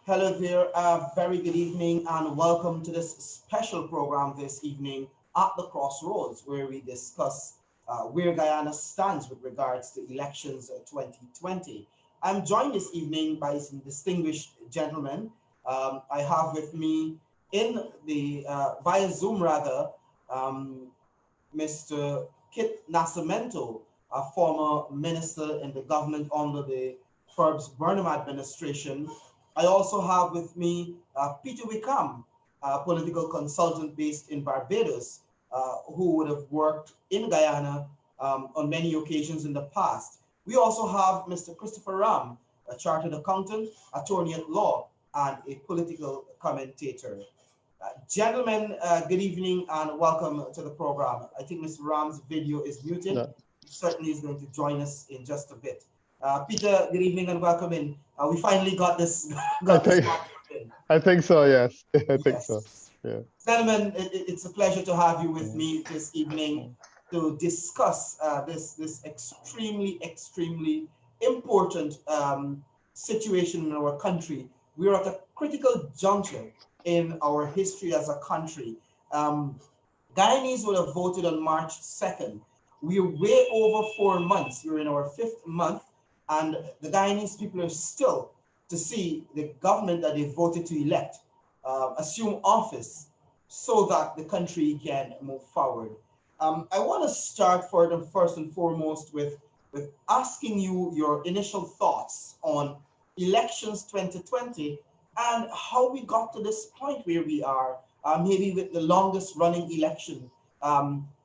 Hello there, very good evening and welcome to this special program this evening at the Crossroads, where we discuss where Guyana stands with regards to elections 2020. I'm joined this evening by some distinguished gentlemen. I have with me in the, via Zoom rather, Mr. Kit Nascimento, a former minister in the government under the Forbes Burnham administration. I also have with me Peter Wickham, a political consultant based in Barbados, who would have worked in Guyana on many occasions in the past. We also have Mr. Christopher Ram, a chartered accountant, attorney at law, and a political commentator. Gentlemen, good evening and welcome to the program. I think Mr. Ram's video is muted. No. He certainly is going to join us in just a bit. Peter, good evening and welcome in. We finally got this. I think so, yes. I think so. Yeah. Gentlemen, it's a pleasure to have you with me this evening to discuss this extremely important situation in our country. We are at a critical juncture in our history as a country. Guyanese would have voted on March 2nd. We are way over 4 months. We're in our 5th month, and the Guyanese people are still to see the government that they voted to elect assume office so that the country can move forward. I want to start first and foremost with asking you your initial thoughts on elections 2020 and how we got to this point where we are, maybe with the longest running election,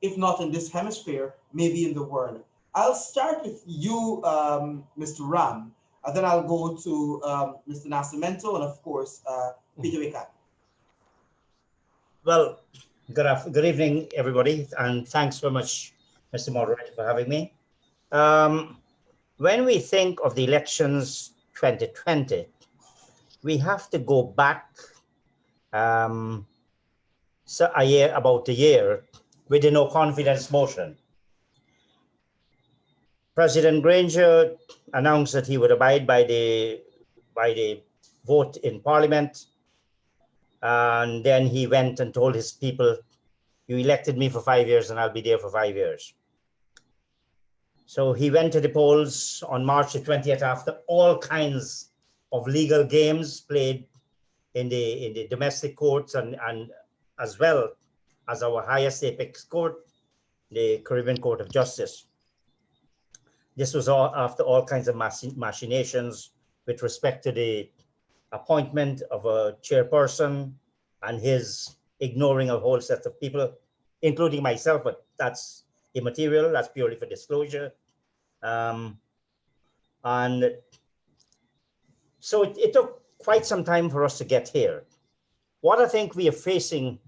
if not in this hemisphere, maybe in the world. I'll start with you, Mr. Ram, and then I'll go to Mr. Nascimento and of course, Peter Wickham. Well, good evening, everybody, and thanks very much, Mr. Moderator, for having me. When we think of the elections 2020, we have to go back about a year with the no confidence motion. President Granger announced that he would abide by the vote in Parliament, and then he went and told his people, "You elected me for 5 years, and I'll be there for 5 years." So he went to the polls on March the 20th after all kinds of legal games played in the domestic courts and as well as our highest apex court, the Caribbean Court of Justice. This was all after all kinds of machinations with respect to the appointment of a chairperson and his ignoring a whole set of people, including myself, but that's immaterial, that's purely for disclosure. And so it took quite some time for us to get here. What I think we are facing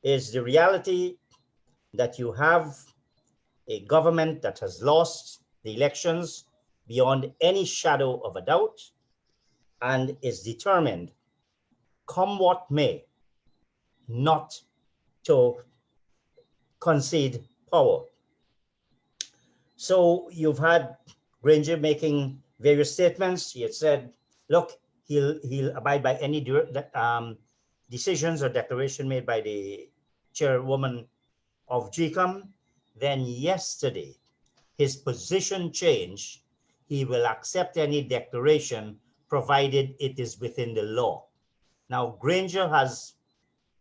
is the reality that you have a government that has lost the elections beyond any shadow of a doubt and is determined, come what may, not to concede power. So you've had Granger making various statements. He had said, look, he'll abide by any decisions or declaration made by the chairwoman of GCOM. Then yesterday, his position changed. He will accept any declaration provided it is within the law. Now, Granger has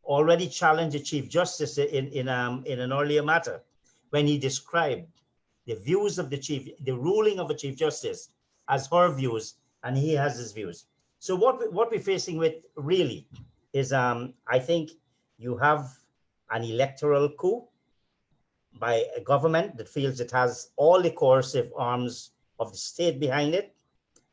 already challenged the Chief Justice in an earlier matter when he described the views of the ruling of a Chief Justice as her views, and he has his views. So what we're facing with really is, I think you have an electoral coup by a government that feels it has all the coercive arms of the state behind it,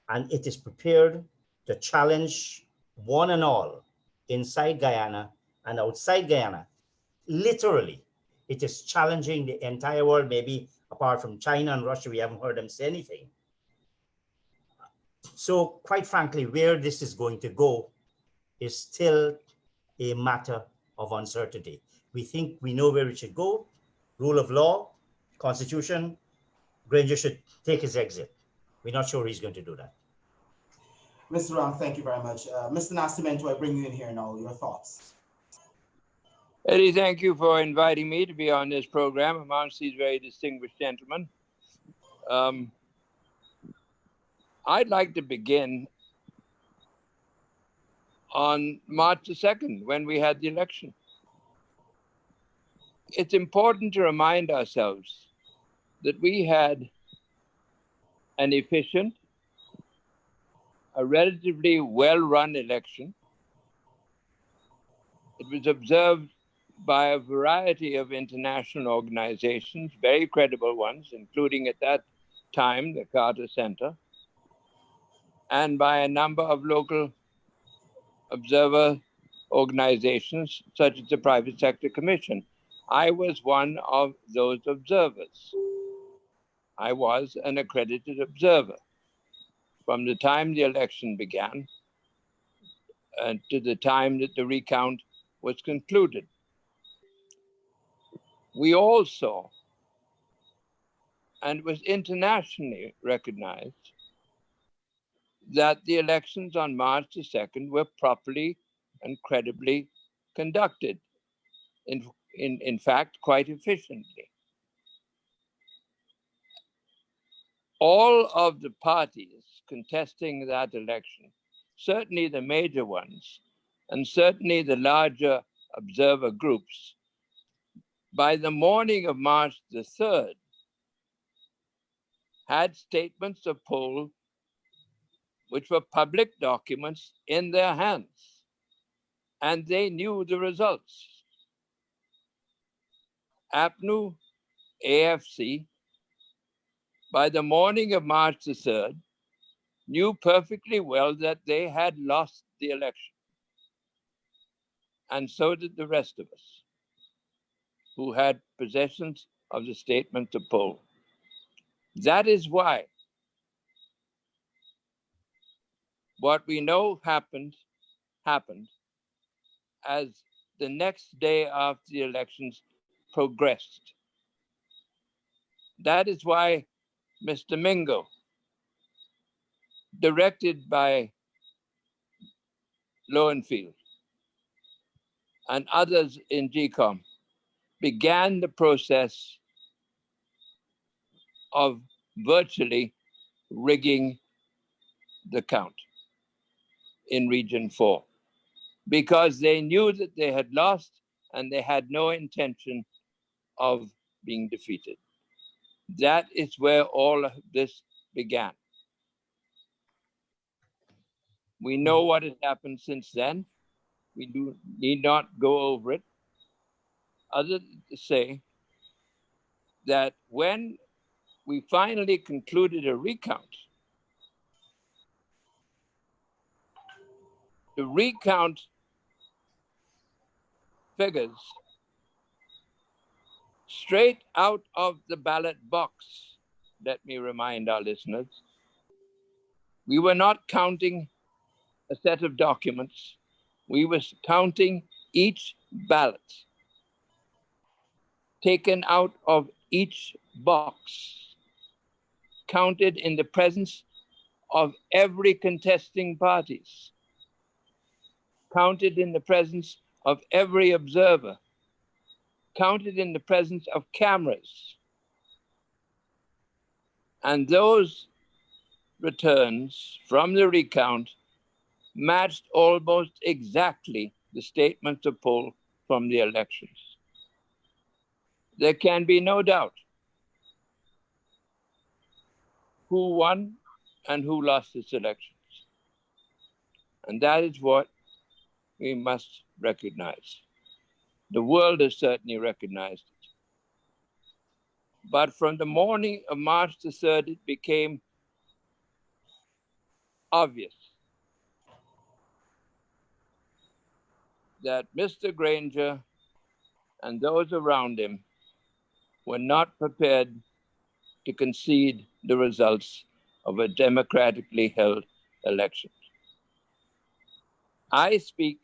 and it is prepared to challenge one and all inside Guyana and outside Guyana. Literally, it is challenging the entire world, maybe apart from China and Russia. We haven't heard them say anything. So quite frankly, where this is going to go is still a matter of uncertainty. We think we know where it should go. Rule of law, constitution, Granger should take his exit. We're not sure he's going to do that. Mr. Ram, thank you very much. Mr. Nascimento, I bring you in here now. Your thoughts. Eddy, thank you for inviting me to be on this program amongst these very distinguished gentlemen. I'd like to begin on March the 2nd, when we had the election. It's important to remind ourselves that we had an efficient, a relatively well-run election. It was observed by a variety of international organizations, very credible ones, including at that time the Carter Center, and by a number of local observer organizations such as the Private Sector Commission. I was one of those observers. I was an accredited observer from the time the election began to the time that the recount was concluded. We all saw, and was internationally recognized, that the elections on March the 2nd were properly and credibly conducted, in fact, quite efficiently. All of the parties contesting that election, certainly the major ones, and certainly the larger observer groups, by the morning of March the 3rd, had statements of poll which were public documents in their hands, and they knew the results. APNU-AFC, by the morning of March the 3rd, knew perfectly well that they had lost the election. And so did the rest of us who had possessions of the statement of poll. That is why what we know happened as the next day after the elections progressed. That is why Mr. Mingo, directed by Lowenfield and others in GCOM, began the process of virtually rigging the count in Region 4, because they knew that they had lost and they had no intention of being defeated. That is where all of this began. We know what has happened since then. We need not go over it, other than to say that when we finally concluded a recount, the recount figures straight out of the ballot box. Let me remind our listeners, we were not counting a set of documents. We were counting each ballot taken out of each box, counted in the presence of every contesting parties, counted in the presence of every observer, counted in the presence of cameras. And those returns from the recount matched almost exactly the statements of poll from the elections. There can be no doubt who won and who lost this elections. And that is what we must recognize. The world has certainly recognized it. But from the morning of March the 3rd, it became obvious that Mr. Granger and those around him were not prepared to concede the results of a democratically held election. I speak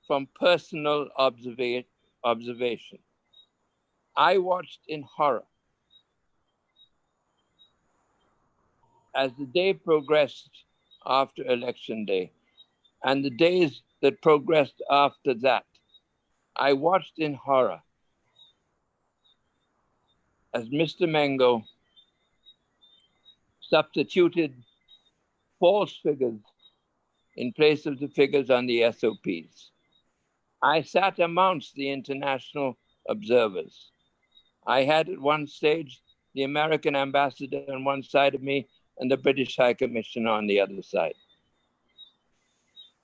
from personal observation. I watched in horror as the day progressed after Election Day and the days that progressed after that, I watched in horror as Mr. Mengo substituted false figures in place of the figures on the SOPs. I sat amongst the international observers. I had at one stage the American ambassador on one side of me and the British High Commissioner on the other side.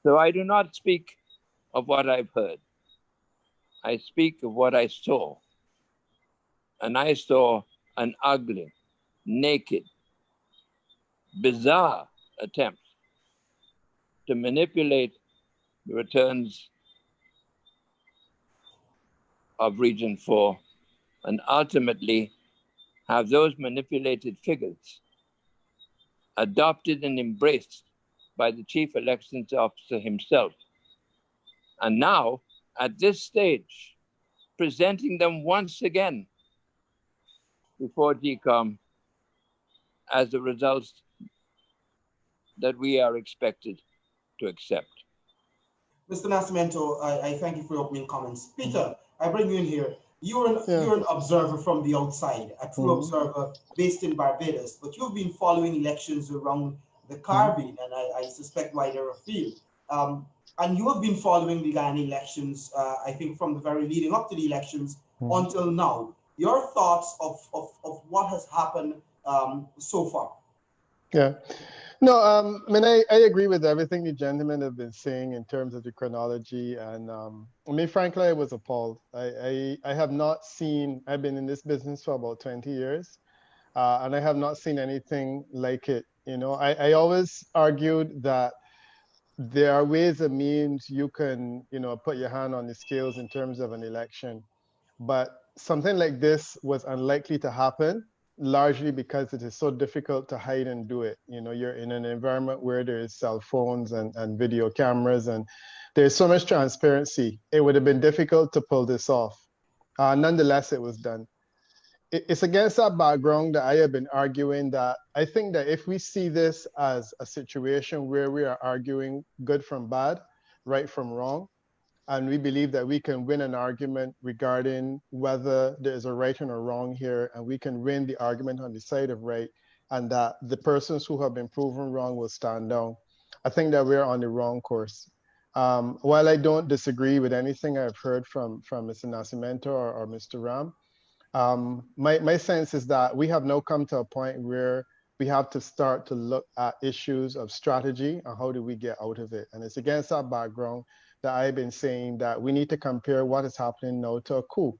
So I do not speak of what I've heard. I speak of what I saw. And I saw an ugly, naked, bizarre attempt to manipulate the returns of Region 4 and ultimately have those manipulated figures adopted and embraced by the Chief Elections Officer himself. And now, at this stage, presenting them once again before DCOM as the results that we are expected to accept. Mr. Nascimento, I thank you for your opening comments. Peter, I bring you in here. You're an observer from the outside, a true observer based in Barbados, but you've been following elections around the Caribbean, and I suspect wider afield. And you have been following the Guyana elections, I think, from the very leading up to the elections until now. Your thoughts of what has happened so far? Yeah. No, I mean, I agree with everything the gentlemen have been saying in terms of the chronology. And I mean, frankly, I was appalled. I have not seen, I've been in this business for about 20 years, and I have not seen anything like it. You know, I always argued that there are ways and means you can, you know, put your hand on the scales in terms of an election. But something like this was unlikely to happen, largely because it is so difficult to hide and do it. You know, you're in an environment where there's cell phones and video cameras, and there's so much transparency. It would have been difficult to pull this off. Nonetheless, it was done. It's against that background that I have been arguing that I think that if we see this as a situation where we are arguing good from bad, right from wrong, and we believe that we can win an argument regarding whether there is a right and a wrong here, and we can win the argument on the side of right, and that the persons who have been proven wrong will stand down. I think that we're on the wrong course. While I don't disagree with anything I've heard from Mr. Nascimento or Mr. Ram, my sense is that we have now come to a point where we have to start to look at issues of strategy and how do we get out of it. And it's against that background that I've been saying that we need to compare what is happening now to a coup.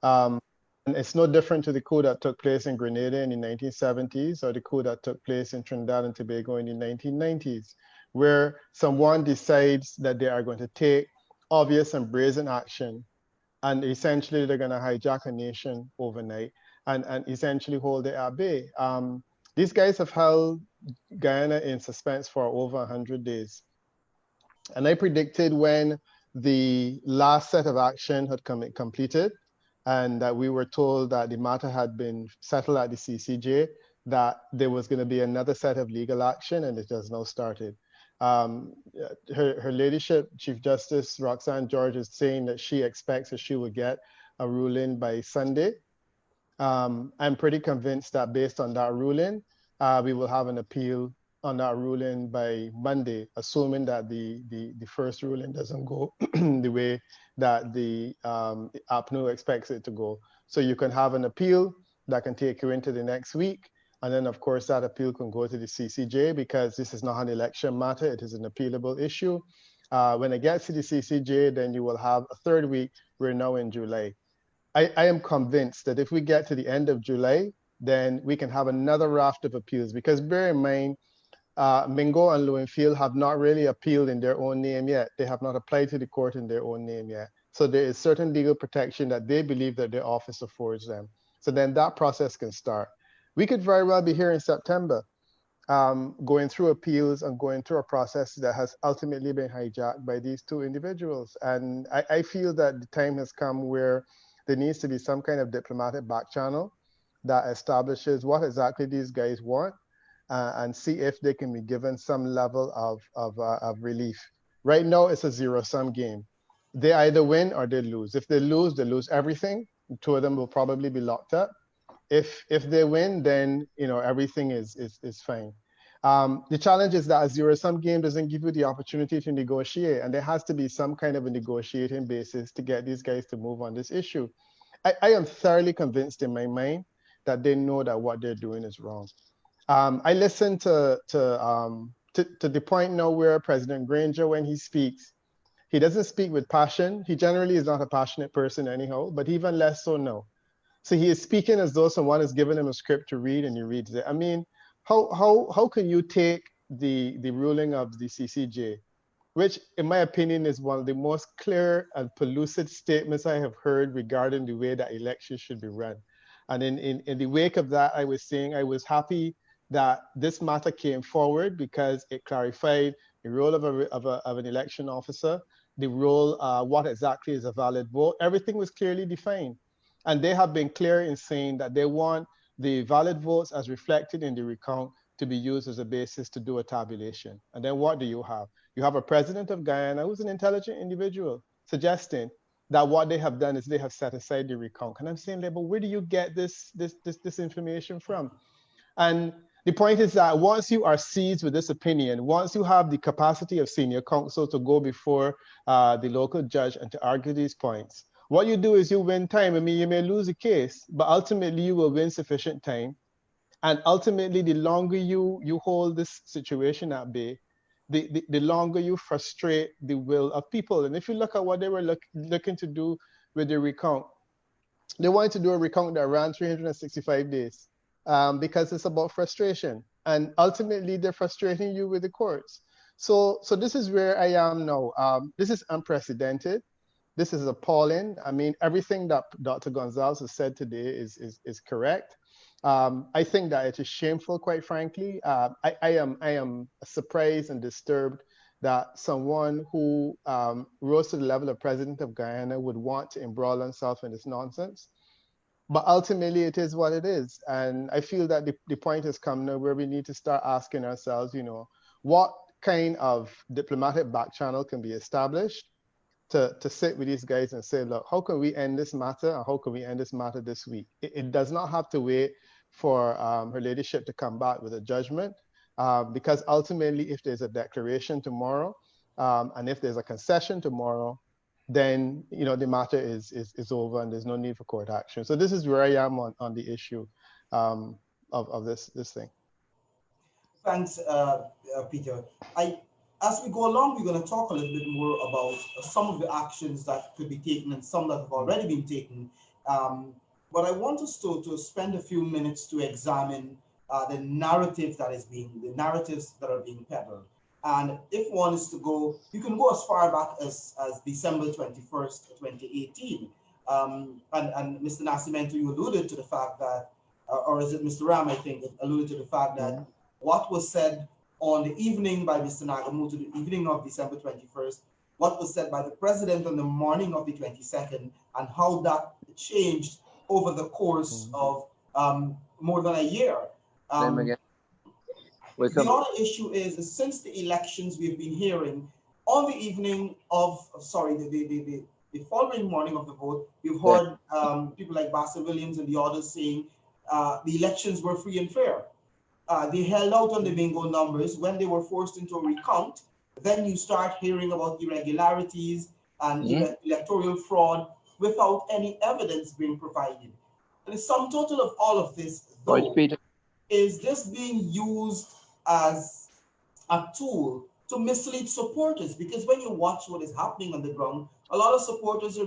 And it's no different to the coup that took place in Grenada in the 1970s or the coup that took place in Trinidad and Tobago in the 1990s, where someone decides that they are going to take obvious and brazen action, and essentially they're going to hijack a nation overnight and essentially hold it at bay. These guys have held Guyana in suspense for over 100 days. And I predicted when the last set of action had completed and that we were told that the matter had been settled at the CCJ, that there was going to be another set of legal action, and it has now started. Her ladyship, Chief Justice Roxanne George, is saying that she expects that she will get a ruling by Sunday. I'm pretty convinced that based on that ruling, we will have an appeal on that ruling by Monday, assuming that the first ruling doesn't go the way that the APNU expects it to go. So you can have an appeal that can take you into the next week. And then, of course, that appeal can go to the CCJ because this is not an election matter. It is an appealable issue. When it gets to the CCJ, then you will have a third week. We're now in July. I am convinced that if we get to the end of July, then we can have another raft of appeals, because bear in mind, Mingo and Lowenfield have not really appealed in their own name yet. They have not applied to the court in their own name yet. So there is certain legal protection that they believe that their office affords them. So then that process can start. We could very well be here in September, going through appeals and going through a process that has ultimately been hijacked by these two individuals. And I feel that the time has come where there needs to be some kind of diplomatic back channel that establishes what exactly these guys want, and see if they can be given some level of relief. Right now, it's a zero-sum game. They either win or they lose. If they lose everything. Two of them will probably be locked up. If they win, then everything is fine. The challenge is that a zero-sum game doesn't give you the opportunity to negotiate, and there has to be some kind of a negotiating basis to get these guys to move on this issue. I am thoroughly convinced in my mind that they know that what they're doing is wrong. I listen to the point now where President Granger, when he speaks, he doesn't speak with passion. He generally is not a passionate person anyhow, but even less so now. So he is speaking as though someone has given him a script to read and he reads it. I mean, how can you take the ruling of the CCJ, which in my opinion is one of the most clear and pellucid statements I have heard regarding the way that elections should be run. And in the wake of that, I was saying I was happy that this matter came forward because it clarified the role of an election officer, the role, what exactly is a valid vote. Everything was clearly defined. And they have been clear in saying that they want the valid votes as reflected in the recount to be used as a basis to do a tabulation. And then what do you have? You have a president of Guyana who's an intelligent individual suggesting that what they have done is they have set aside the recount. And I'm saying, but where do you get this information from? And the point is that once you are seized with this opinion, once you have the capacity of senior counsel to go before the local judge and to argue these points, what you do is you win time. I mean, you may lose a case, but ultimately you will win sufficient time. And ultimately, the longer you hold this situation at bay, the longer you frustrate the will of people. And if you look at what they were looking to do with the recount, they wanted to do a recount that ran 365 days because it's about frustration. And ultimately, they're frustrating you with the courts. So this is where I am now. This is unprecedented. This is appalling. I mean, everything that Dr. Gonzalez has said today is correct. I think that it is shameful, quite frankly. I am surprised and disturbed that someone who rose to the level of president of Guyana would want to embroil himself in this nonsense. But ultimately, it is what it is. And I feel that the point has come now where we need to start asking ourselves, what kind of diplomatic back channel can be established to sit with these guys and say, look, how can we end this matter, and how can we end this matter this week? It does not have to wait for her ladyship to come back with a judgment, because ultimately, if there's a declaration tomorrow, and if there's a concession tomorrow, then the matter is over and there's no need for court action. So this is where I am on the issue of this thing. Thanks, Peter. As we go along, we're going to talk a little bit more about some of the actions that could be taken and some that have already been taken. But I want us to spend a few minutes to examine the narratives that are being peddled. And if one is to go, you can go as far back as December 21st, 2018. And Mr. Nascimento, you alluded to the fact that, or is it Mr. Ram, I think, alluded to the fact that what was said on the evening by Mr. Nagamuto, the evening of December 21st, what was said by the president on the morning of the 22nd, and how that changed over the course of more than a year. The other issue is since the elections, we've been hearing on the evening of, the following morning of the vote, we've heard people like Bassett Williams and the others saying the elections were free and fair. They held out on the bingo numbers. When they were forced into a recount, then you start hearing about irregularities and electoral fraud without any evidence being provided. And the sum total of all of this, though, is this being used as a tool to mislead supporters? Because when you watch what is happening on the ground, a lot of supporters are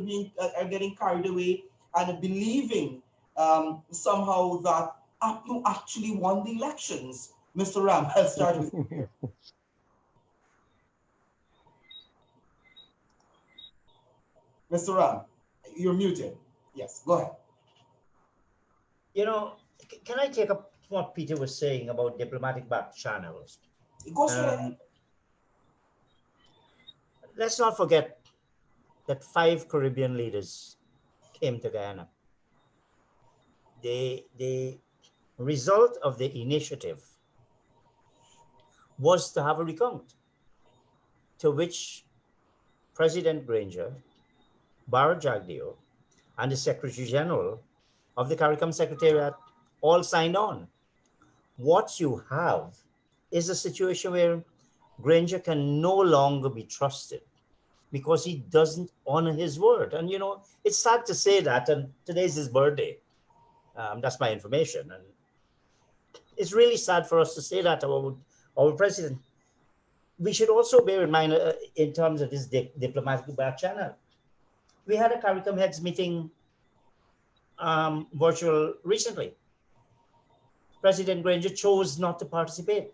getting carried away and believing somehow that APNU actually won the elections. Mr. Ram, I'll start with you. Mr. Ram, you're muted. Yes, go ahead. Can I take up what Peter was saying about diplomatic back channels? Go ahead. Let's not forget that 5 Caribbean leaders came to Guyana. The result of the initiative was to have a recount, to which President Granger, Barra Jagdeo, and the Secretary General of the CARICOM Secretariat all signed on. What you have is a situation where Granger can no longer be trusted because he doesn't honor his word. And, you know, it's sad to say that, and today's his birthday. That's my information. And it's really sad for us to say that about our president. We should also bear in mind, in terms of this diplomatic back channel, we had a CARICOM heads meeting virtual recently. President Granger chose not to participate,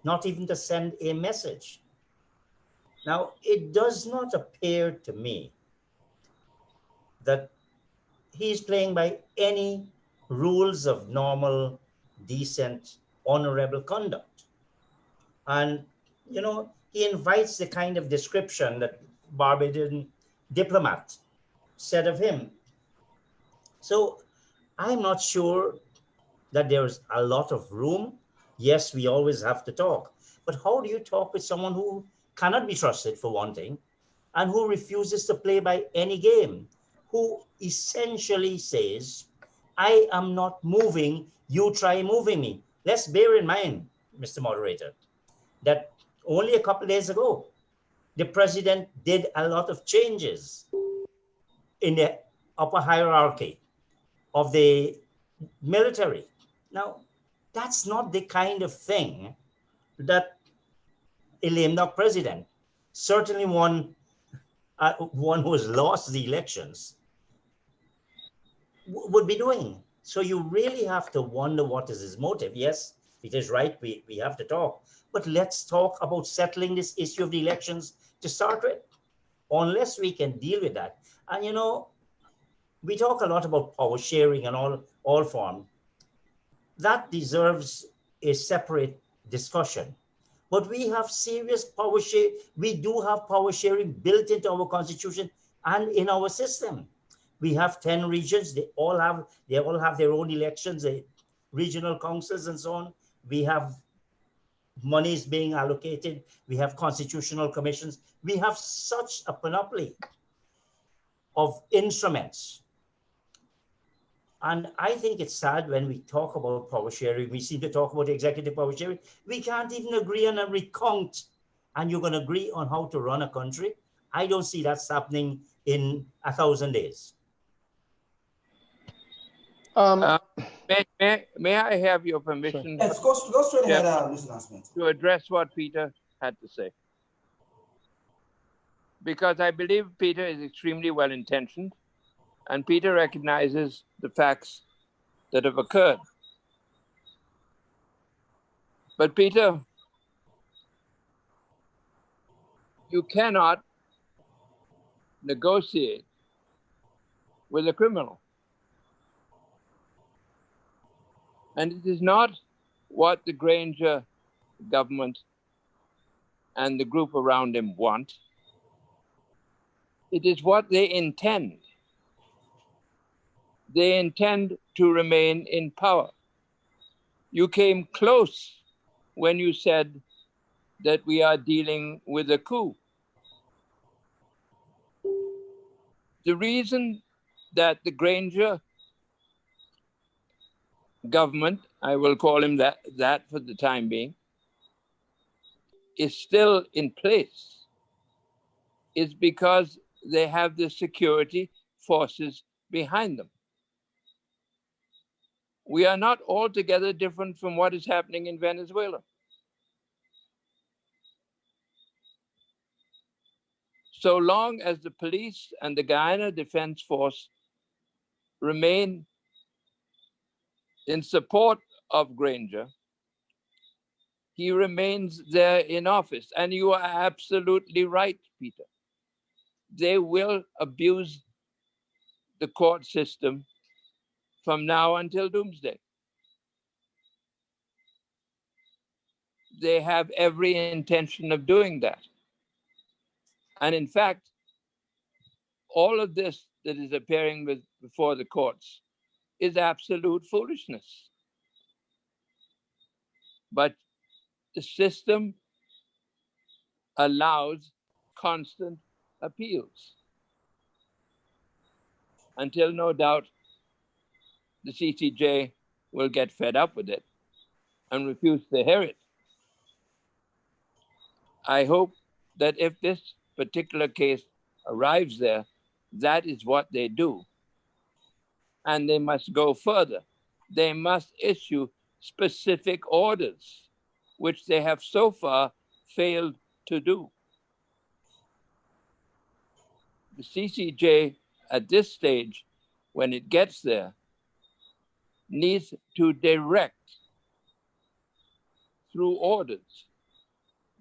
not even to send a message. Now, it does not appear to me that he's playing by any rules of normal, decent, honorable conduct. And, you know, he invites the kind of description that Barbadian diplomat said of him. So I'm not sure that there's a lot of room. Yes, we always have to talk. But how do you talk with someone who cannot be trusted, for one thing, and who refuses to play by any game, who essentially says, I am not moving, you try moving me? Let's bear in mind, Mr. Moderator, that only a couple of days ago, the president did a lot of changes in the upper hierarchy of the military. Now, that's not the kind of thing that a lame duck president, certainly one who has lost the elections, would be doing. So you really have to wonder what is his motive. Yes, it is right, we have to talk, but let's talk about settling this issue of the elections to start with. Unless we can deal with that. And you know, we talk a lot about power sharing and all form. That deserves a separate discussion. But we have serious power sharing. We do have power sharing built into our constitution and in our system. We have 10 regions. They all have their own elections, regional councils and so on. We have monies being allocated. We have constitutional commissions. We have such a panoply of instruments. And I think it's sad when we talk about power sharing, we seem to talk about executive power sharing. We can't even agree on a recount. And you're going to agree on how to run a country? I don't see that's happening in 1,000 days. May I have your permission? Yes, go straight ahead, Mr. Nascimento, to address what Peter had to say. Because I believe Peter is extremely well-intentioned, and Peter recognizes the facts that have occurred. But Peter, you cannot negotiate with a criminal. And it is not what the Granger government and the group around him want. It is what they intend. They intend to remain in power. You came close when you said that we are dealing with a coup. The reason that the Granger government, I will call him that for the time being, is still in place is because they have the security forces behind them. We are not altogether different from what is happening in Venezuela. So long as the police and the Guyana Defense Force remain in support of Granger, he remains there in office. And you are absolutely right, Peter. They will abuse the court system from now until doomsday. They have every intention of doing that. And in fact, all of this that is appearing before the courts is absolute foolishness. But the system allows constant appeals until, no doubt, the CCJ will get fed up with it and refuse to hear it. I hope that if this particular case arrives there, that is what they do. And they must go further. They must issue specific orders, which they have so far failed to do. The CCJ at this stage, when it gets there, needs to direct through orders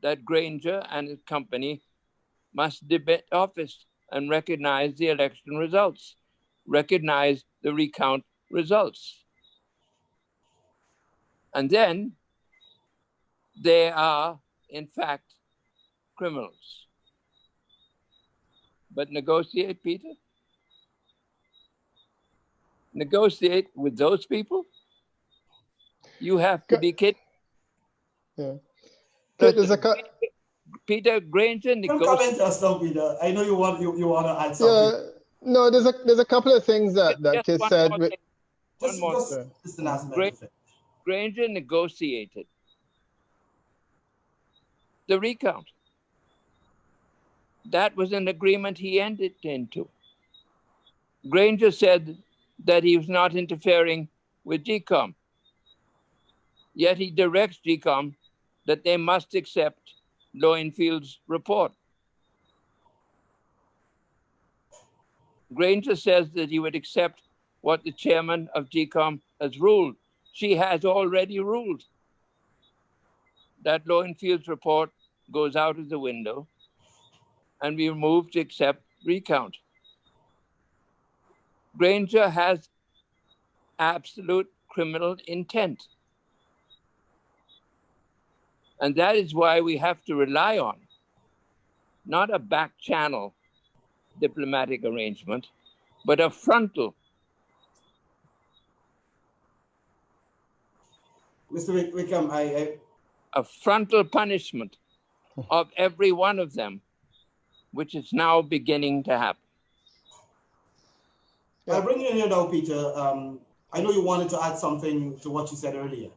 that Granger and his company must debate office and recognize the election results, recognize the recount results. And then they are, in fact, criminals. But negotiate, Peter? Negotiate with those people? You have to be kidding. Yeah. Peter Granger Don't comment us now, Peter. I know you want to add something. Yeah, no, there's a couple of things that Kit said. Granger negotiated the recount. That was an agreement he entered into. Granger said that he was not interfering with GCOM. Yet he directs GCOM that they must accept Lowenfield's report. Granger says that he would accept what the chairman of GCOM has ruled. She has already ruled that Lowenfield's report goes out of the window and we move to accept recount. Granger has absolute criminal intent. And that is why we have to rely on not a back channel diplomatic arrangement, but a frontal. Mr. Wickham, a frontal punishment of every one of them, which is now beginning to happen. I'll bring you in here now, Peter. I know you wanted to add something to what you said earlier.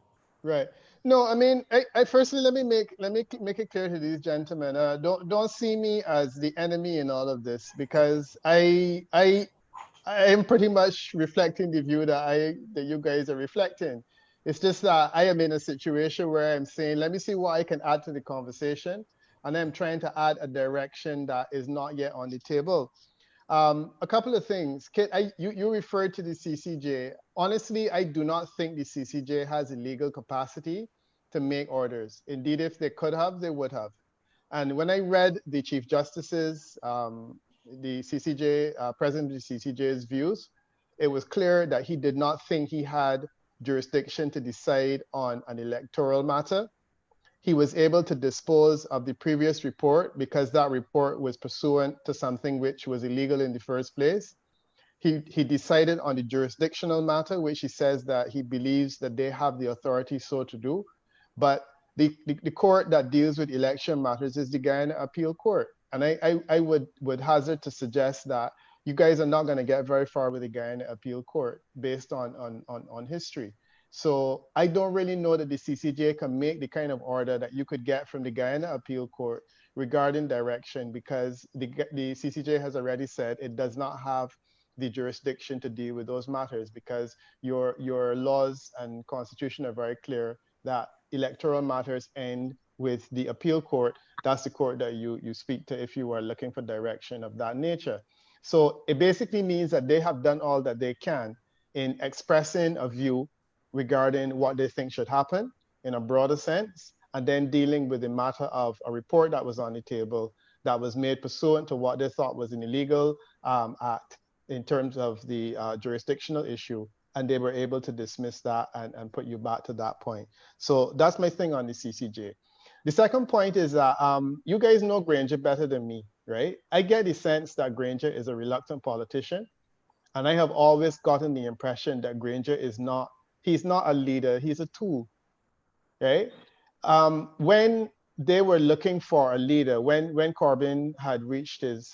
Right. No, I mean, I firstly let me make it clear to these gentlemen. Don't see me as the enemy in all of this, because I am pretty much reflecting the view that you guys are reflecting. It's just that I am in a situation where I'm saying, let me see what I can add to the conversation, and I'm trying to add a direction that is not yet on the table. A couple of things. Kit, you referred to the CCJ. Honestly, I do not think the CCJ has the legal capacity to make orders. Indeed, if they could have, they would have. And when I read the Chief Justice's, the CCJ, President of the CCJ's views, it was clear that he did not think he had jurisdiction to decide on an electoral matter. He was able to dispose of the previous report because that report was pursuant to something which was illegal in the first place. He decided on the jurisdictional matter, which he says that he believes that they have the authority so to do. But the court that deals with election matters is the Guyana Appeal Court. And I would hazard to suggest that you guys are not going to get very far with the Guyana Appeal Court based on history. So I don't really know that the CCJ can make the kind of order that you could get from the Guyana Appeal Court regarding direction, because the CCJ has already said it does not have the jurisdiction to deal with those matters, because your laws and constitution are very clear that electoral matters end with the appeal court. That's the court that you speak to if you are looking for direction of that nature. So it basically means that they have done all that they can in expressing a view regarding what they think should happen in a broader sense, and then dealing with the matter of a report that was on the table that was made pursuant to what they thought was an illegal act in terms of the jurisdictional issue, and they were able to dismiss that and put you back to that point. So that's my thing on the CCJ. The second point is that you guys know Granger better than me, right? I get the sense that Granger is a reluctant politician, and I have always gotten the impression that Granger is not, he's not a leader, he's a tool, right? when they were looking for a leader, when Corbyn had reached his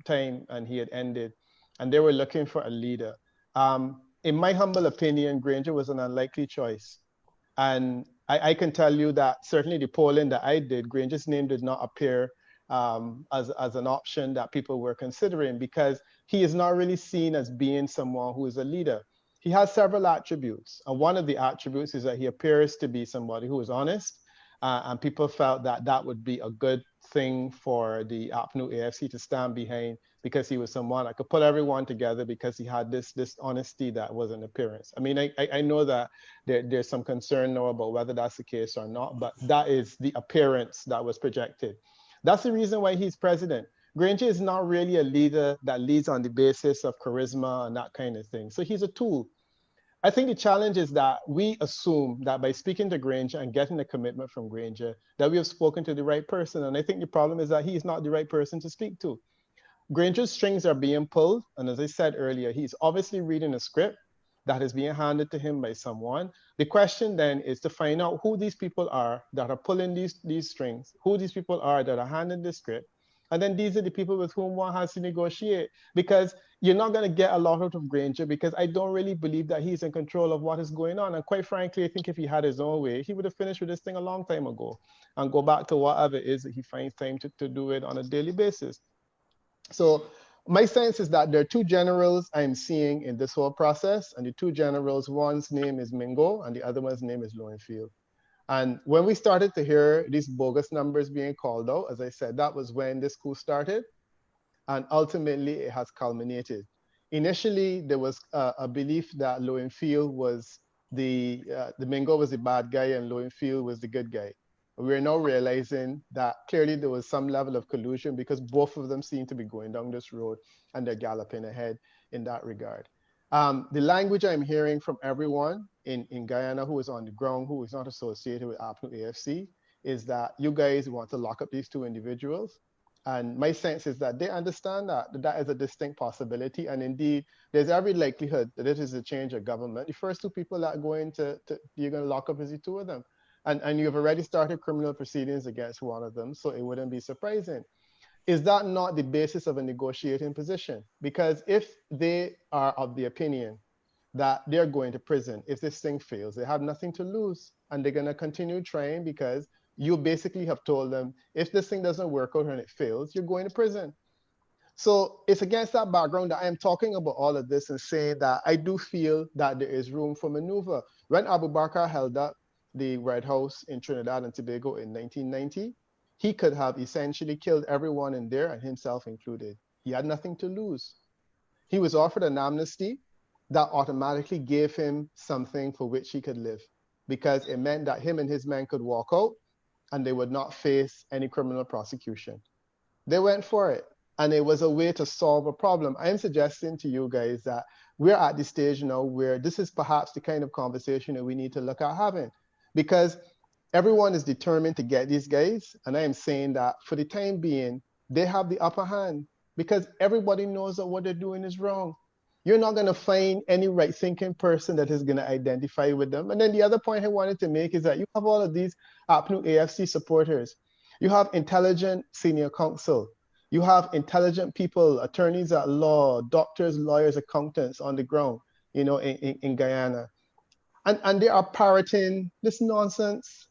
time and he had ended, and they were looking for a leader, in my humble opinion, Granger was an unlikely choice. And I can tell you that certainly the polling that I did, Granger's name did not appear as an option that people were considering, because he is not really seen as being someone who is a leader. He has several attributes. And one of the attributes is that he appears to be somebody who is honest. And people felt that that would be a good thing for the APNU-AFC to stand behind, because he was someone that could put everyone together, because he had this honesty that was an appearance. I mean, I know that there's some concern now about whether that's the case or not, but that is the appearance that was projected. That's the reason why he's president. Granger is not really a leader that leads on the basis of charisma and that kind of thing. So he's a tool. I think the challenge is that we assume that by speaking to Granger and getting a commitment from Granger, that we have spoken to the right person. And I think the problem is that he's not the right person to speak to. Granger's strings are being pulled. And as I said earlier, he's obviously reading a script that is being handed to him by someone. The question then is to find out who these people are that are pulling these strings, who these people are that are handing the script. And then these are the people with whom one has to negotiate, because you're not going to get a lot out of Granger, because I don't really believe that he's in control of what is going on. And quite frankly, I think if he had his own way, he would have finished with this thing a long time ago and go back to whatever it is that he finds time to do it on a daily basis. So my sense is that there are two generals I'm seeing in this whole process. And the two generals, one's name is Mingo and the other one's name is Lowenfield. And when we started to hear these bogus numbers being called out, as I said, that was when this coup started. And ultimately, it has culminated. Initially, there was a belief that Lowenfield was the Mingo was the bad guy and Lowenfield was the good guy. We're now realizing that clearly there was some level of collusion, because both of them seem to be going down this road and they're galloping ahead in that regard. The language I'm hearing from everyone in Guyana who is on the ground, who is not associated with APNU-AFC, is that you guys want to lock up these two individuals. And my sense is that they understand that that is a distinct possibility. And indeed, there's every likelihood that it is a change of government. The first two people that are going you're going to lock up is the two of them. And you've already started criminal proceedings against one of them, so it wouldn't be surprising. Is that not the basis of a negotiating position? Because if they are of the opinion that they're going to prison, if this thing fails, they have nothing to lose, and they're going to continue trying, because you basically have told them, if this thing doesn't work out and it fails, you're going to prison. So it's against that background that I am talking about all of this and saying that I do feel that there is room for maneuver. When Abu Bakr held up the Red House in Trinidad and Tobago in 1990, he could have essentially killed everyone in there, and himself included. He had nothing to lose. He was offered an amnesty that automatically gave him something for which he could live, because it meant that him and his men could walk out and they would not face any criminal prosecution. They went for it, and it was a way to solve a problem. I am suggesting to you guys that we're at the stage now where this is perhaps the kind of conversation that we need to look at having, because everyone is determined to get these guys. And I am saying that for the time being, they have the upper hand, because everybody knows that what they're doing is wrong. You're not going to find any right-thinking person that is going to identify with them. And then the other point I wanted to make is that you have all of these APNU-AFC supporters. You have intelligent senior counsel. You have intelligent people, attorneys at law, doctors, lawyers, accountants on the ground, you know, in Guyana. And they are parroting this nonsense,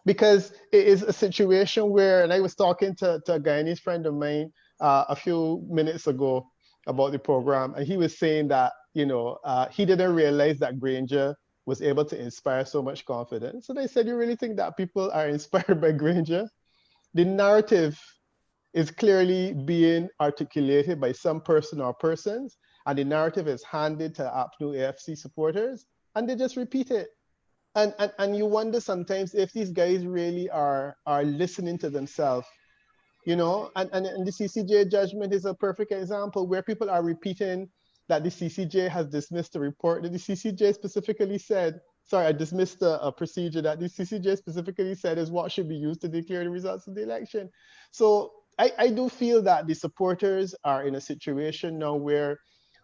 because it is a situation where, and I was talking to a Guyanese friend of mine a few minutes ago about the program, and he was saying that, you know, he didn't realize that Granger was able to inspire so much confidence. And I said, you really think that people are inspired by Granger? The narrative is clearly being articulated by some person or persons, and the narrative is handed to APNU-AFC supporters, and they just repeat it. And you wonder sometimes if these guys really are listening to themselves, you know, and the CCJ judgment is a perfect example where people are repeating that the CCJ has dismissed the report that the CCJ specifically said, sorry, I dismissed a procedure that the CCJ specifically said is what should be used to declare the results of the election. So I do feel that the supporters are in a situation now where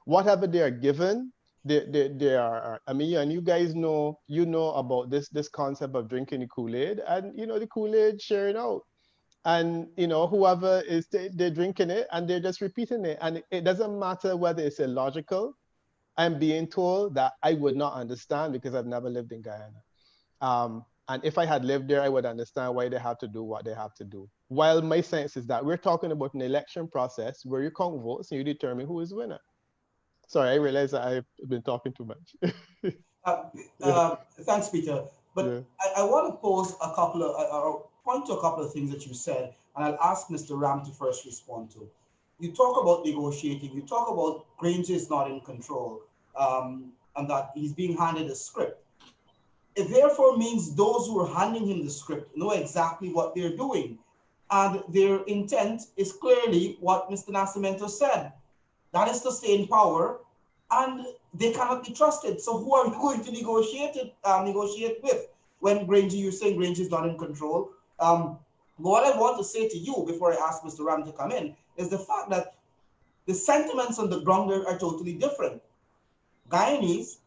whatever they are given there are, I mean, and you guys know, about this concept of drinking the Kool-Aid, and the Kool-Aid sharing out, and whoever is they're drinking it and they're just repeating it, and it doesn't matter whether it's illogical. I'm being told that I would not understand because I've never lived in Guyana. And if I had lived there, I would understand why they have to do what they have to do. While my sense is that we're talking about an election process where you count votes and you determine who is winner. Sorry, I realize that I've been talking too much. Thanks, Peter. But yeah. I want to pose a couple of, point to a couple of things that you said, and I'll ask Mr. Ram to first respond to. You talk about negotiating, you talk about Granger is not in control, and that he's being handed a script. It therefore means those who are handing him the script know exactly what they're doing. And their intent is clearly what Mr. Nascimento said. That is to stay in power, and they cannot be trusted. So who are you going to negotiate with when Granger, you're saying Granger is not in control? What I want to say to you before I ask Mr. Ram to come in is the fact that the sentiments on the ground are totally different. Guyanese,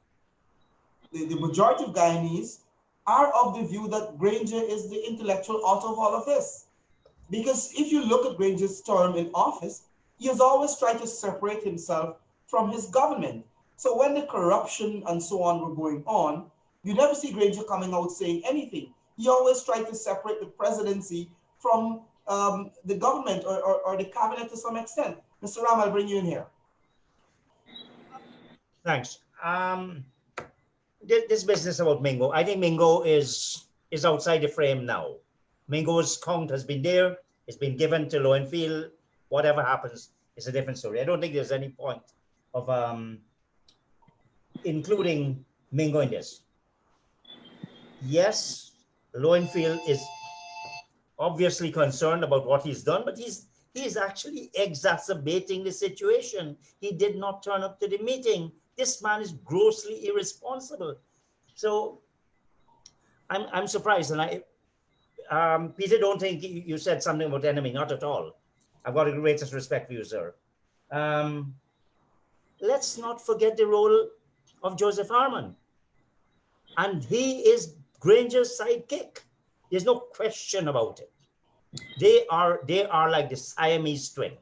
the majority of Guyanese are of the view that Granger is the intellectual author of all of this. Because if you look at Granger's term in office, he has always tried to separate himself from his government. So when the corruption and so on were going on, you never see Granger coming out saying anything. He always tried to separate the presidency from the government or the cabinet to some extent. Mr. Ram, I'll bring you in here. Thanks. This business about Mingo, I think Mingo is outside the frame now. Mingo's count has been there. It's been given to Lowenfield. Whatever happens, it's a different story. I don't think there's any point of including Mingo in this. Yes, Lowenfield is obviously concerned about what he's done, but he's actually exacerbating the situation. He did not turn up to the meeting. This man is grossly irresponsible. So I'm surprised, and Peter, don't think you said something about enemy, not at all. I've got the greatest respect for you, sir. Let's not forget the role of Joseph Harmon. And he is Granger's sidekick. There's no question about it. They are like the Siamese twin.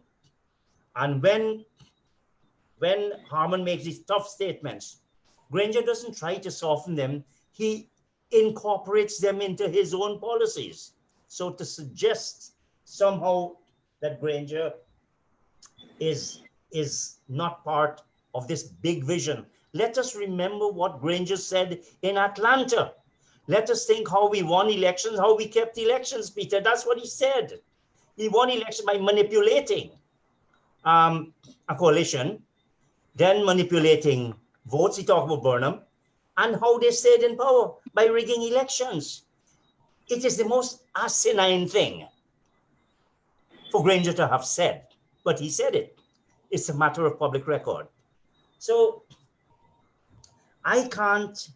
And when Harmon makes these tough statements, Granger doesn't try to soften them. He incorporates them into his own policies. So to suggest somehow that Granger is not part of this big vision. Let us remember what Granger said in Atlanta. Let us think how we won elections, how we kept elections, Peter. That's what he said. He won elections by manipulating a coalition, then manipulating votes. He talked about Burnham, and how they stayed in power by rigging elections. It is the most asinine thing for Granger to have said, but he said it. It's a matter of public record. So I can't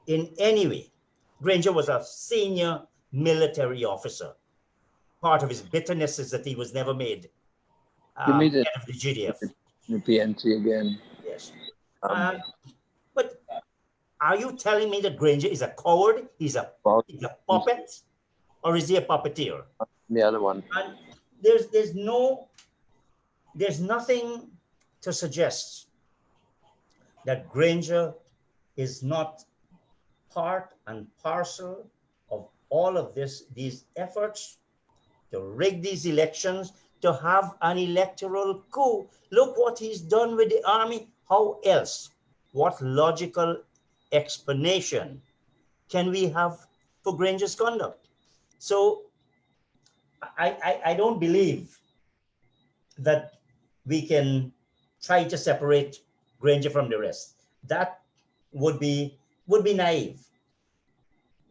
in any way. Granger was a senior military officer. Part of his bitterness is that he was never made head of the GDF. The PNC again. Yes. But are you telling me that Granger is a coward? He's a puppet? Or is he a puppeteer? The other one. And there's nothing to suggest that Granger is not part and parcel of all of these efforts to rig these elections, to have an electoral coup. Look what he's done with the army. How else? What logical explanation can we have for Granger's conduct? So I don't believe that we can try to separate Granger from the rest. That would be naive.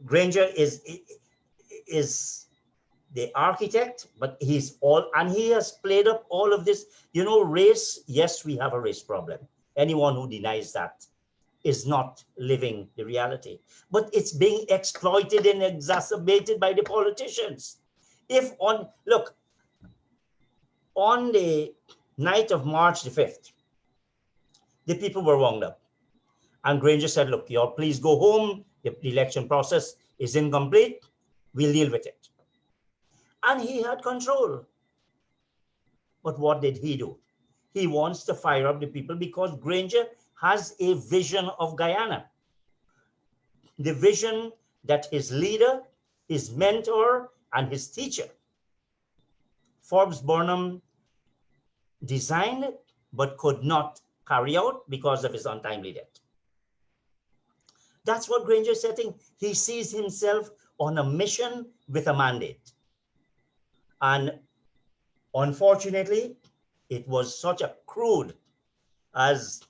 Granger is the architect, but he has played up all of this. You know, race, yes, we have a race problem. Anyone who denies that is not living the reality. But it's being exploited and exacerbated by the politicians. On the night of March the 5th, the people were wound up. And Granger said, look, y'all please go home. The election process is incomplete. We'll deal with it. And he had control. But what did he do? He wants to fire up the people because Granger has a vision of Guyana. The vision that his leader, his mentor, and his teacher, Forbes Burnham, designed but could not carry out because of his untimely death. That's what Granger is setting. He sees himself on a mission with a mandate. And unfortunately, it was such a crude, as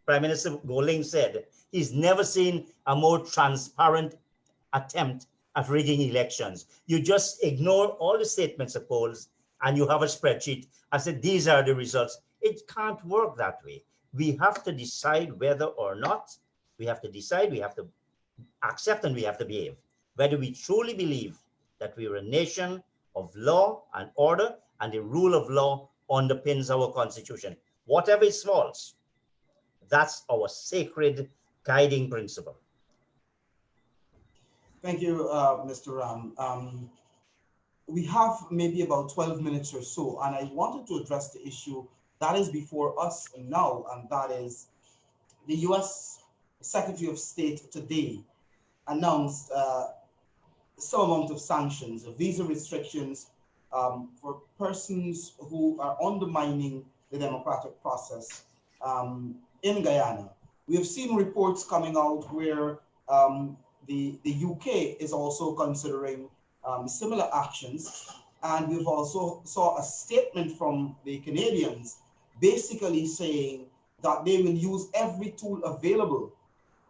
Prime Minister Goling said, he's never seen a more transparent attempt at rigging elections. You just ignore all the statements of polls and you have a spreadsheet and say, these are the results. It can't work that way. We have to decide whether or not, we have to decide, we have to accept, and we have to behave. Whether we truly believe that we are a nation of law and order and the rule of law underpins our constitution. Whatever is false, that's our sacred guiding principle. Thank you, Mr. Ram. We have maybe about 12 minutes or so, and I wanted to address the issue that is before us now, and that is the U.S. Secretary of State today announced some amount of sanctions, visa restrictions for persons who are undermining the democratic process in Guyana. We have seen reports coming out where the UK is also considering similar actions, and we've also saw a statement from the Canadians basically saying that they will use every tool available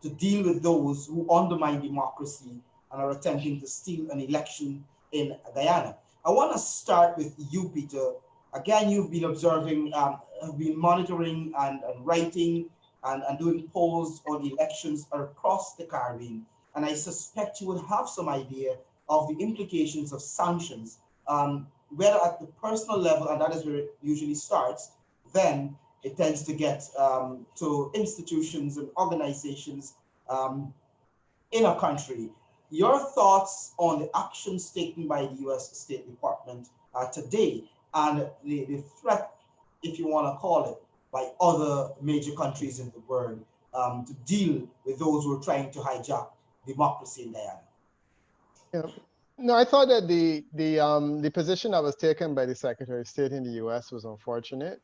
to deal with those who undermine democracy and are attempting to steal an election in Guyana. I want to start with you, Peter. Again, you've been observing, have been monitoring and writing and doing polls on elections across the Caribbean. And I suspect you would have some idea of the implications of sanctions, whether at the personal level, and that is where it usually starts, then it tends to get to institutions and organizations in a country. Your thoughts on the actions taken by the U.S. State Department today and the threat, if you want to call it, by other major countries in the world to deal with those who are trying to hijack democracy in Guyana? Yeah. No, I thought that the position that was taken by the Secretary of State in the U.S. was unfortunate.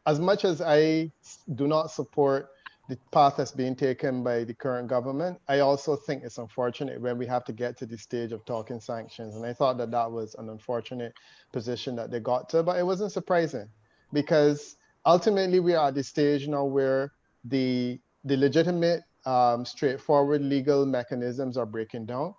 As much as I do not support the path that's being taken by the current government, I also think it's unfortunate when we have to get to the stage of talking sanctions. And I thought that that was an unfortunate position that they got to, but it wasn't surprising because ultimately we are at the stage now where the legitimate, straightforward legal mechanisms are breaking down.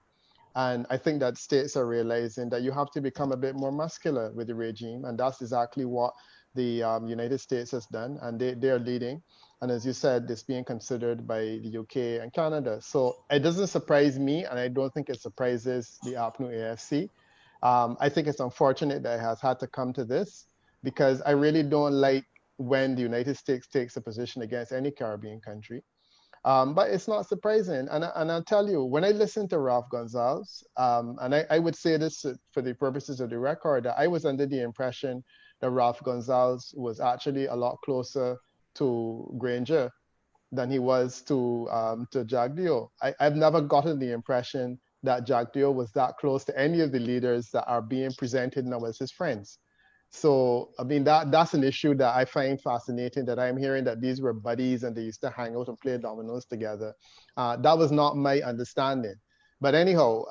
And I think that states are realizing that you have to become a bit more muscular with the regime. And that's exactly what the United States has done. And they are leading. And as you said, it's being considered by the UK and Canada. So it doesn't surprise me. And I don't think it surprises the APNU-AFC. I think it's unfortunate that it has had to come to this because I really don't like when the United States takes a position against any Caribbean country. But it's not surprising. And I'll tell you, when I listened to Ralph Gonsalves, and I would say this for the purposes of the record, that I was under the impression that Ralph Gonsalves was actually a lot closer to Granger than he was to Jagdeo. I've never gotten the impression that Jagdeo was that close to any of the leaders that are being presented now as his friends. So, I mean, that's an issue that I find fascinating, that I'm hearing that these were buddies and they used to hang out and play dominoes together. That was not my understanding. But anyhow,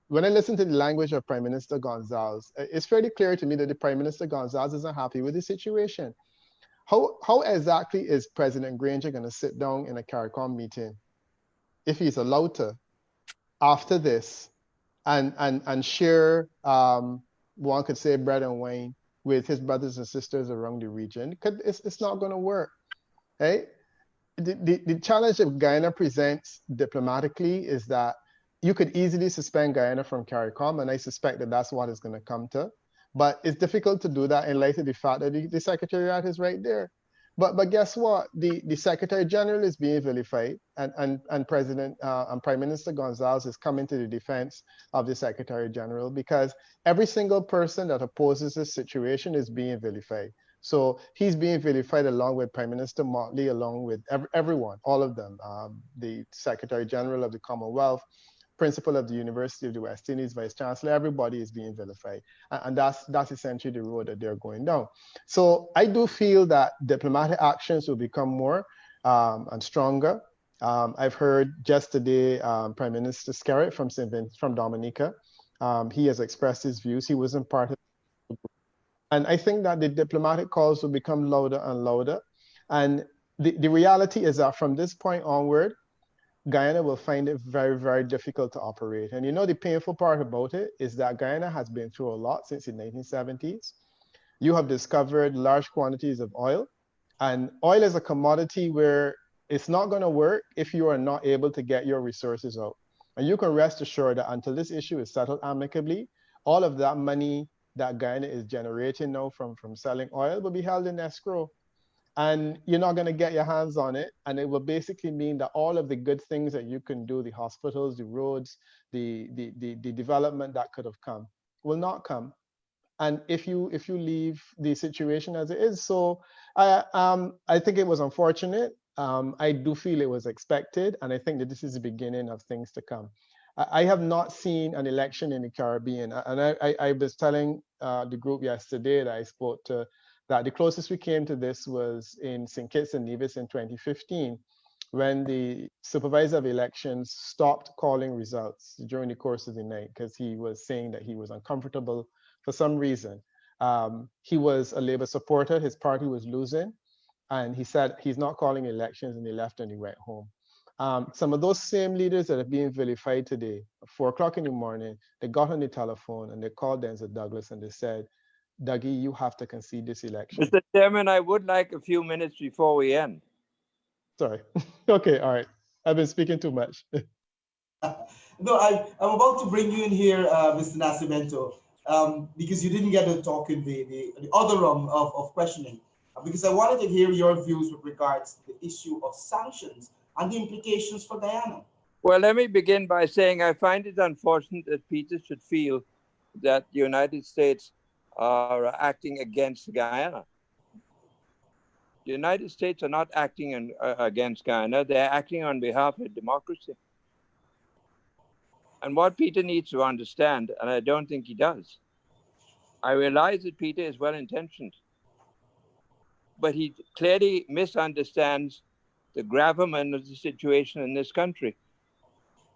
when I listen to the language of Prime Minister Gonsalves, it's fairly clear to me that the Prime Minister Gonsalves isn't happy with the situation. How exactly is President Granger going to sit down in a CARICOM meeting, if he's allowed to, after this, and share, one could say, bread and wine with his brothers and sisters around the region? It's not going to work, right? The challenge that Guyana presents diplomatically is that you could easily suspend Guyana from CARICOM, and I suspect that that's what it's going to come to. But it's difficult to do that in light of the fact that the Secretariat is right there. But guess what? The Secretary General is being vilified, and President and Prime Minister Gonzalez is coming to the defense of the Secretary General, because every single person that opposes this situation is being vilified. So he's being vilified along with Prime Minister Motley, along with everyone, all of them, the Secretary General of the Commonwealth, Principal of the University of the West Indies, Vice Chancellor, everybody is being vilified. And that's essentially the road that they're going down. So I do feel that diplomatic actions will become more and stronger. I've heard just today, Prime Minister Skerritt from Dominica, he has expressed his views. He wasn't part of the group. And I think that the diplomatic calls will become louder and louder. And the reality is that from this point onward, Guyana will find it very, very difficult to operate. And you know, the painful part about it is that Guyana has been through a lot since the 1970s. You have discovered large quantities of oil, and oil is a commodity where it's not going to work if you are not able to get your resources out. And you can rest assured that until this issue is settled amicably, all of that money that Guyana is generating now from selling oil will be held in escrow. And you're not going to get your hands on it. And it will basically mean that all of the good things that you can do, the hospitals, the roads, the development that could have come, will not come. And if you leave the situation as it is, so I think it was unfortunate. I do feel it was expected. And I think that this is the beginning of things to come. I have not seen an election in the Caribbean. And I was telling the group yesterday that I spoke to, that the closest we came to this was in St. Kitts and Nevis in 2015, when the supervisor of elections stopped calling results during the course of the night because he was saying that he was uncomfortable for some reason. He was a Labour supporter, his party was losing, and he said he's not calling elections, and he left and he went home. Some of those same leaders that are being vilified today, at 4 o'clock in the morning, they got on the telephone and they called Denzel Douglas and they said, Dougie, you have to concede this election. Mr. Chairman, I would like a few minutes before we end. Sorry. Okay, all right. I've been speaking too much. No, I'm about to bring you in here, Mr. Nascimento, because you didn't get to talk in the other realm of questioning, because I wanted to hear your views with regards to the issue of sanctions and the implications for Guyana. Well, let me begin by saying I find it unfortunate that Peter should feel that the United States are acting against Guyana. The United States are not acting against Guyana. They're acting on behalf of democracy. And what Peter needs to understand, and I don't think he does, I realize that Peter is well-intentioned, but he clearly misunderstands the gravamen of the situation in this country.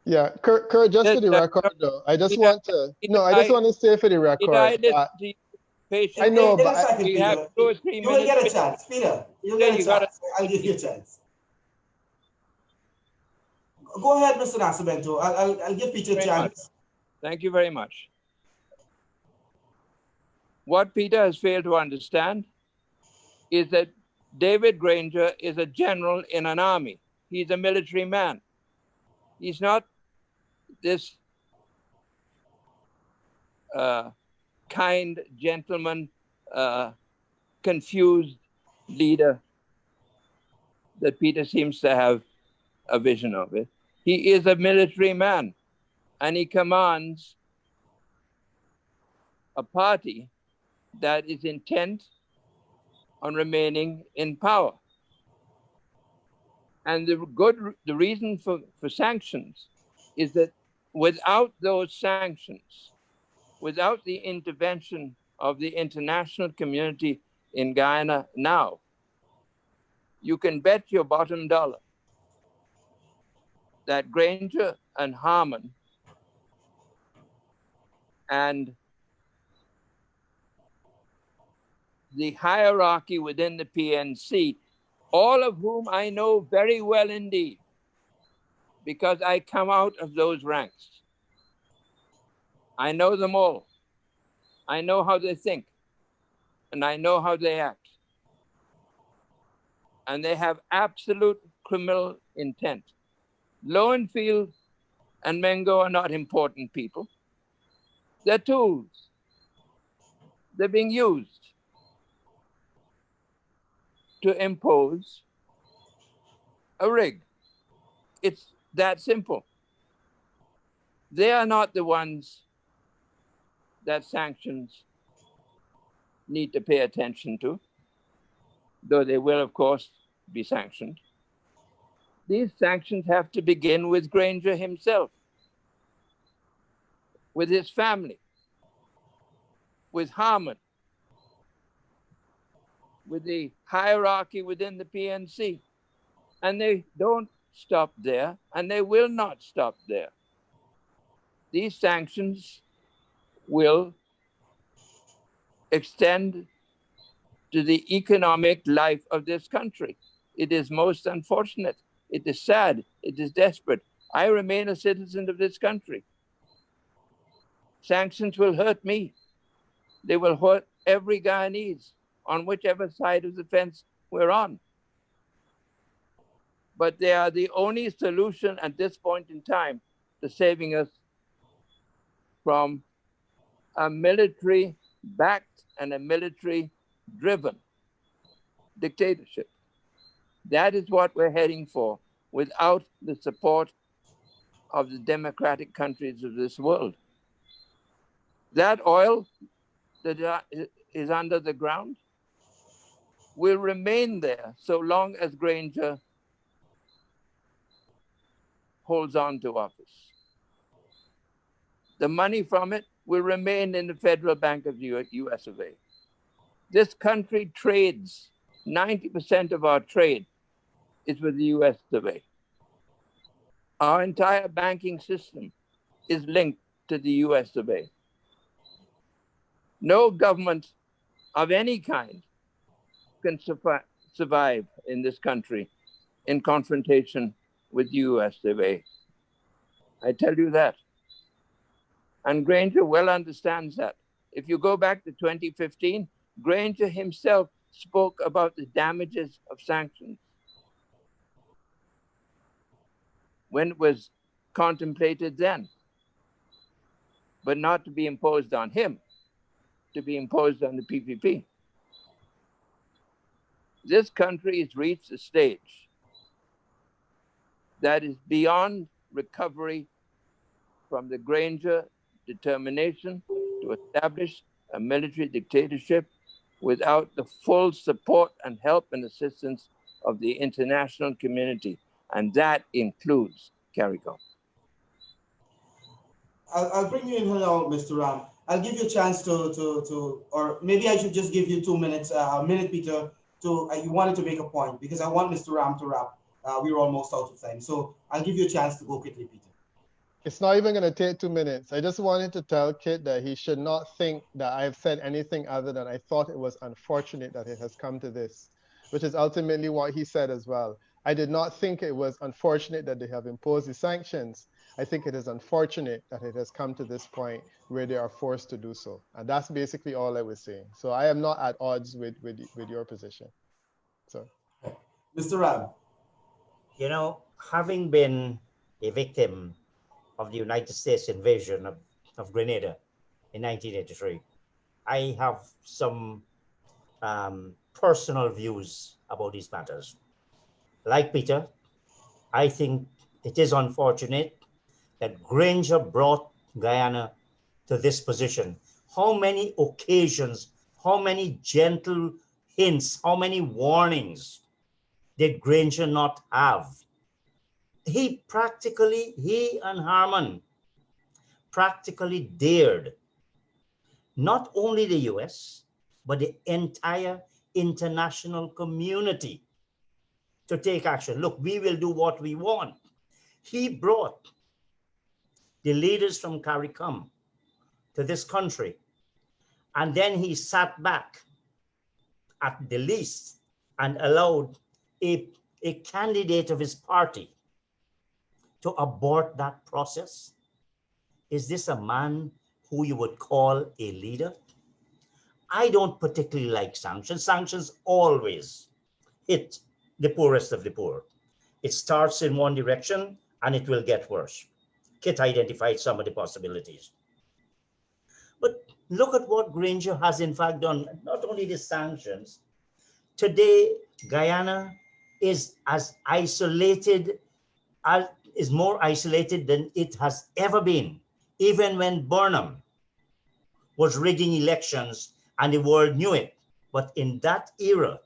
Yeah, Kurt, just for the record, though, I just want to say for the record that I know, but you will get a chance, Peter. You'll get a chance. I'll give you a chance. Go ahead, Mr. Nascimento. I'll give Peter a chance. Thank you very much. What Peter has failed to understand is that David Granger is a general in an army. He's a military man. He's not this kind gentleman, confused leader that Peter seems to have a vision of it. He is a military man, and he commands a party that is intent on remaining in power. And the reason for sanctions is that without those sanctions, without the intervention of the international community in Guyana now, you can bet your bottom dollar that Granger and Harmon and the hierarchy within the PNC, all of whom I know very well indeed, because I come out of those ranks. I know them all. I know how they think, and I know how they act. And they have absolute criminal intent. Lowenfield and Mengo are not important people. They're tools. They're being used to impose a rig. It's that simple. They are not the ones that sanctions need to pay attention to, though they will, of course, be sanctioned. These sanctions have to begin with Granger himself, with his family, with Harman, with the hierarchy within the PNC. And they don't stop there, and they will not stop there. These sanctions will extend to the economic life of this country. It is most unfortunate. It is sad. It is desperate. I remain a citizen of this country. Sanctions will hurt me. They will hurt every Guyanese on whichever side of the fence we're on. But they are the only solution at this point in time to saving us from a military-backed and a military-driven dictatorship. That is what we're heading for without the support of the democratic countries of this world. That oil that is under the ground will remain there so long as Granger holds on to office. The money from it will remain in the Federal Bank of the US of A. This country trades, 90% of our trade is with the US of A. Our entire banking system is linked to the US of A. No government of any kind can survive in this country in confrontation with the US of A. I tell you that. And Granger well understands that. If you go back to 2015, Granger himself spoke about the damages of sanctions when it was contemplated then, but not to be imposed on him, to be imposed on the PPP. This country has reached a stage that is beyond recovery from the Granger determination to establish a military dictatorship without the full support and help and assistance of the international community. And that includes CARICOM. I'll bring you in now, Mr. Ram. I'll give you a chance to or maybe I should just give you 2 minutes, a minute, Peter, to, you wanted to make a point because I want Mr. Ram to wrap. We're almost out of time. So I'll give you a chance to go quickly, Peter. It's not even going to take 2 minutes. I just wanted to tell Kit that he should not think that I've said anything other than I thought it was unfortunate that it has come to this, which is ultimately what he said as well. I did not think it was unfortunate that they have imposed the sanctions. I think it is unfortunate that it has come to this point where they are forced to do so. And that's basically all I was saying. So I am not at odds with your position. So, Mr. Ram. You know, having been a victim of the United States invasion of Grenada in 1983, I have some personal views about these matters. Like Peter, I think it is unfortunate that Granger brought Guyana to this position. How many occasions, how many gentle hints, how many warnings did Granger not have? He and Harman practically dared not only the US, but the entire international community to take action. Look, we will do what we want. He brought the leaders from CARICOM to this country, and then he sat back at the least and allowed a candidate of his party to abort that process. Is this a man who you would call a leader? I don't particularly like sanctions. Sanctions always hit the poorest of the poor. It starts in one direction and it will get worse. Kit identified some of the possibilities. But look at what Granger has in fact done. Not only the sanctions, today Guyana is as isolated, is more isolated than it has ever been. Even when Burnham was rigging elections and the world knew it. But in that era,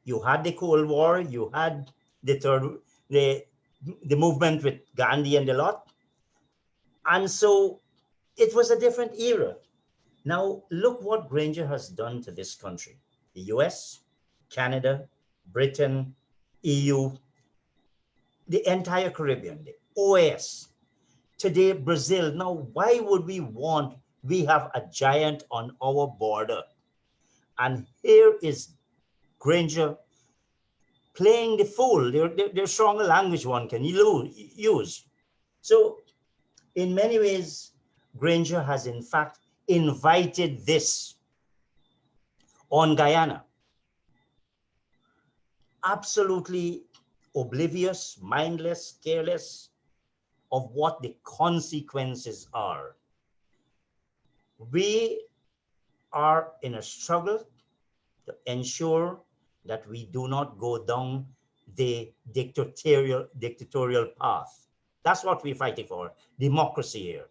you had the Cold War, you had the movement with Gandhi and the lot. And so it was a different era. Now, look what Granger has done to this country. The US, Canada, Britain, EU, the entire Caribbean, the OAS, today Brazil. Now, why would we have a giant on our border? And here is Granger playing the fool. There's stronger language one can use. So in many ways, Granger has in fact invited this on Guyana. Absolutely oblivious, mindless, careless of what the consequences are. We are in a struggle to ensure that we do not go down the dictatorial path. That's what we're fighting for, democracy here.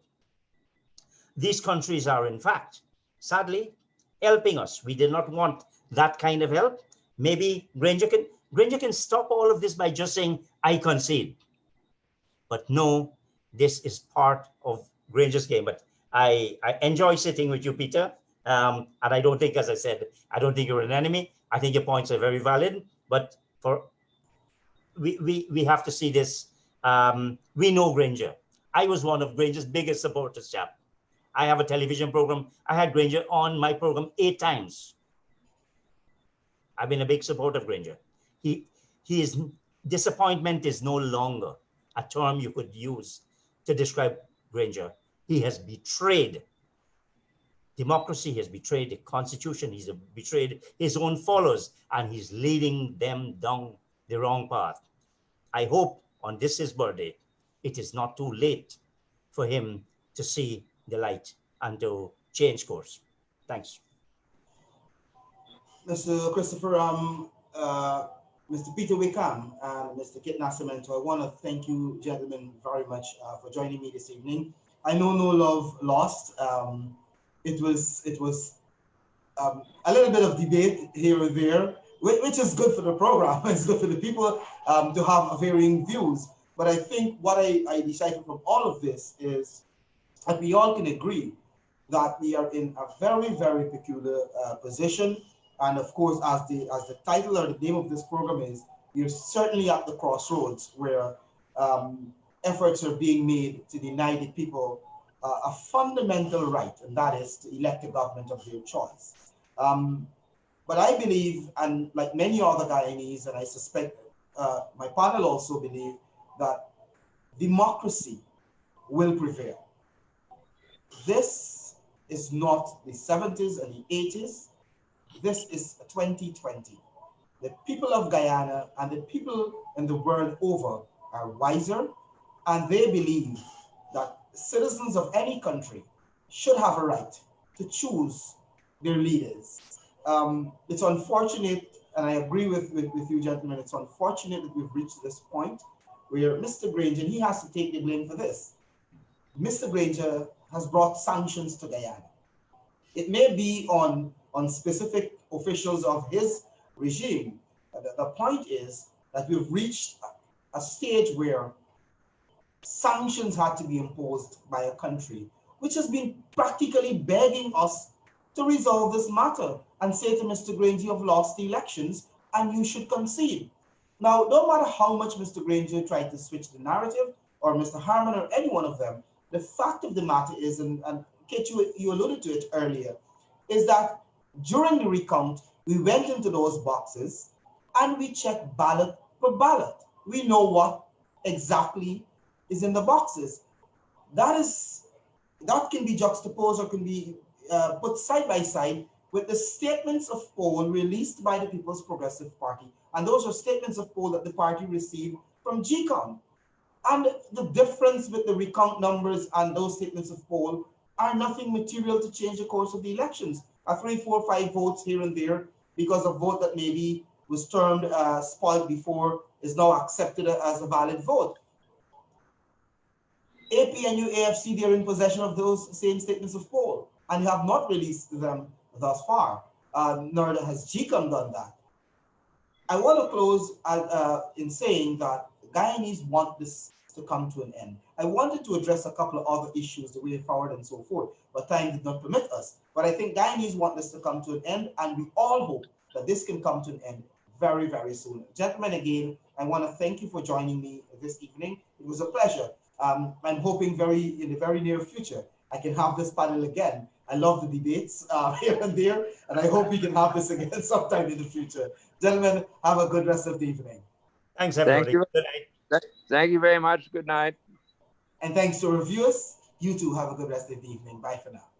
These countries are, in fact, sadly, helping us. We did not want that kind of help. Maybe Granger can stop all of this by just saying, I concede. But no, this is part of Granger's game. But I enjoy sitting with you, Peter. And I don't think, as I said, I don't think you're an enemy. I think your points are very valid. But we have to see this. We know Granger. I was one of Granger's biggest supporters, chap. I have a television program. I had Granger on my program 8 times. I've been a big supporter of Granger. Disappointment is no longer a term you could use to describe Granger. He has betrayed democracy, he has betrayed the Constitution, he's betrayed his own followers, and he's leading them down the wrong path. I hope on his birthday, it is not too late for him to see the light and to change course. Thanks. Mr. Christopher, Mr. Peter Wickham and Mr. Kit Nascimento, I want to thank you, gentlemen, very much for joining me this evening. I know no love lost. It was a little bit of debate here and there, which is good for the program. It's good for the people to have varying views. But I think what I deciphered from all of this is that we all can agree that we are in a very, very peculiar position. And of course, as the title or the name of this program is, we are certainly at the crossroads where efforts are being made to deny the people a fundamental right, and that is to elect a government of their choice. But I believe, and like many other Guyanese, and I suspect my panel also believe, that democracy will prevail. This is not the 70s and the 80s. This is 2020. The people of Guyana and the people in the world over are wiser, and they believe that citizens of any country should have a right to choose their leaders. It's unfortunate, and I agree with you, gentlemen, it's unfortunate that we've reached this point where Mr. Granger, he has to take the blame for this. Mr. Granger has brought sanctions to Guyana. It may be on specific officials of his regime. The point is that we've reached a stage where sanctions had to be imposed by a country which has been practically begging us to resolve this matter and say to Mr. Granger, you have lost the elections and you should concede. Now, no matter how much Mr. Granger tried to switch the narrative, or Mr. Harman, or any one of them, the fact of the matter is, and Kate, you alluded to it earlier, is that during the recount, we went into those boxes and we checked ballot per ballot. We know what exactly is in the boxes. That can be juxtaposed or can be put side by side with the statements of poll released by the People's Progressive Party. And those are statements of poll that the party received from GCOM. And the difference with the recount numbers and those statements of poll are nothing material to change the course of the elections. A 3, 4, 5 votes here and there because of vote that maybe was termed spoiled before is now accepted as a valid vote. APNU-AFC, they're in possession of those same statements of poll, and have not released them thus far, nor has GCOM done that. I want to close in saying that Guyanese want this to come to an end. I wanted to address a couple of other issues, the way forward and so forth, but time did not permit us. But I think Guyanese want this to come to an end, and we all hope that this can come to an end very, very soon. Gentlemen, again, I want to thank you for joining me this evening. It was a pleasure. I'm hoping in the very near future, I can have this panel again. I love the debates here and there, and I hope we can have this again sometime in the future. Gentlemen, have a good rest of the evening. Thanks, everybody. Thank you. Good night. Thank you very much. Good night. And thanks to our viewers. You too have a good rest of the evening. Bye for now.